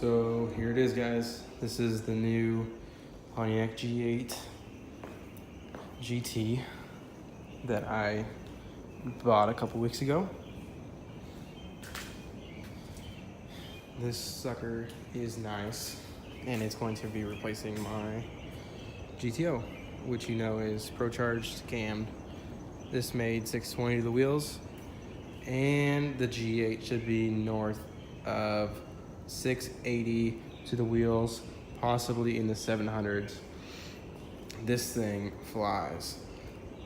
So here it is, guys. This is the new Pontiac G8 GT that I bought a couple weeks ago. This sucker is nice, and it's going to be replacing my GTO, which you know is pro-charged, cammed. This made 620 to the wheels, and the G8 should be north of 680 to the wheels, possibly in the 700s. This thing flies.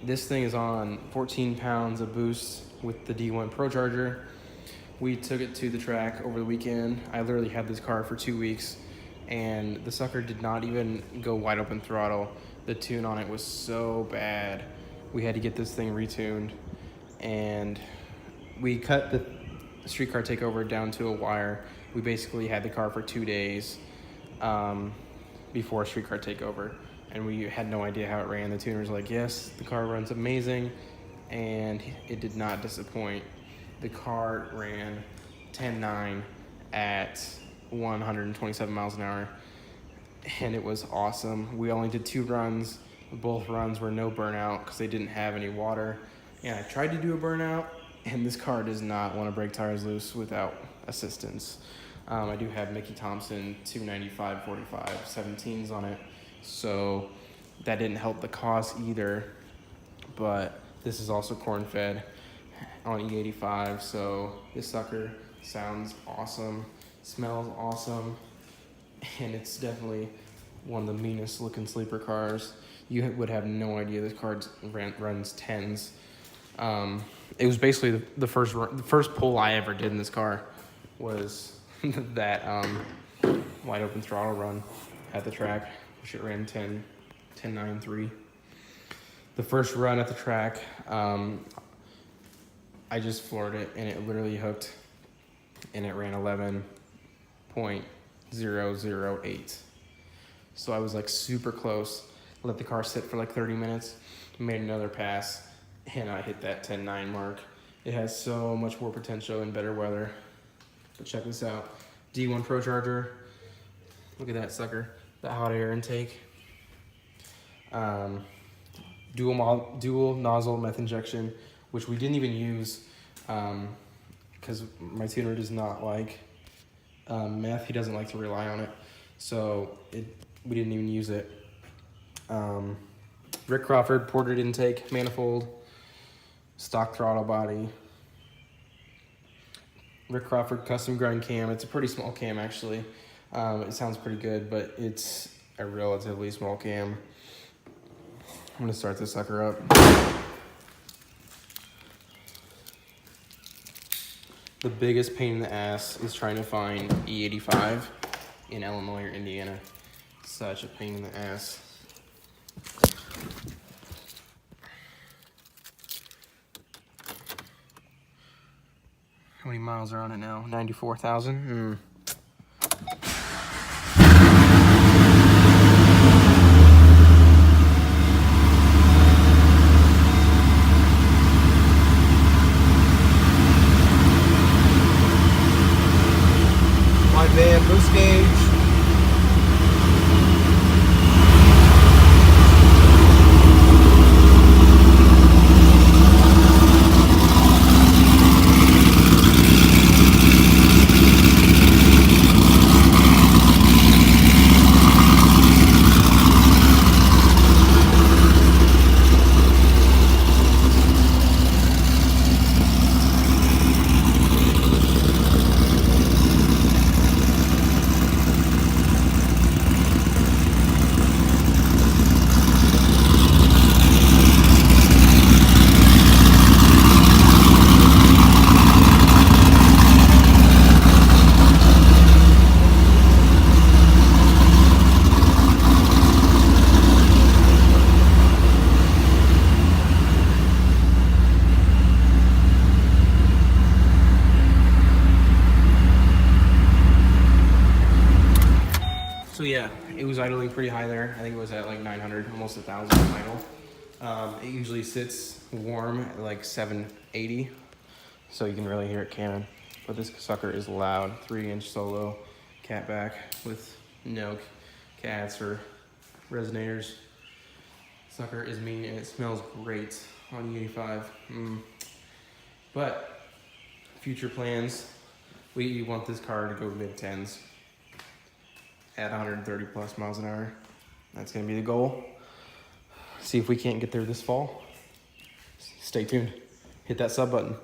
This thing is on 14 pounds of boost with the D1 Pro Charger. We took it to the track over the weekend. I literally had this car for 2 weeks, and the sucker did not even go wide open throttle. The tune on it was so bad. We had to get this thing retuned, and we cut the streetcar takeover down to a wire. We basically had the car for 2 days before streetcar takeover, and we had no idea how it ran. The tuner was like, yes, the car runs amazing, and it did not disappoint. The car ran 10.9 at 127 miles an hour, and it was awesome. We only did 2 runs. Both runs were no burnout because they didn't have any water. And I tried to do a burnout, and this car does not want to break tires loose without assistance. I do have Mickey Thompson 295 45 17s on it, so that didn't help the cost either. But this is also corn fed on E85, so this sucker sounds awesome, smells awesome, and it's definitely one of the meanest looking sleeper cars. You would have no idea this car runs 10s. It was basically the first pull I ever did in this car was that wide open throttle run at the track, which it ran 10.93. The first run at the track, I just floored it, and it literally hooked, and it ran 11.008. So I was like super close. Let the car sit for like 30 minutes, made another pass, and I hit that 10.9 mark. It has so much more potential in better weather. But check this out. D1 Pro Charger. Look at that sucker. The hot air intake. Dual nozzle meth injection, which we didn't even use because my tuner does not like meth. He doesn't like to rely on it. So we didn't even use it. Rick Crawford ported intake, manifold, stock throttle body. Rick Crawford custom grind cam. It's a pretty small cam actually. It sounds pretty good, but it's a relatively small cam. I'm gonna start this sucker up. The biggest pain in the ass is trying to find E85 in Illinois or Indiana. Such a pain in the ass. How many miles are on it now? 94,000? Van boost gauge. So yeah, it was idling pretty high there. I think it was at like 900, almost 1,000 idle. It usually sits warm at like 780, so you can really hear it cannon. But this sucker is loud, 3-inch solo. catback with no cats or resonators. Sucker is mean and it smells great on E85. But future plans, we want this car to go mid-10s at 130 plus miles an hour. That's gonna be the goal. See if we can't get there this fall. Stay tuned. Hit that sub button.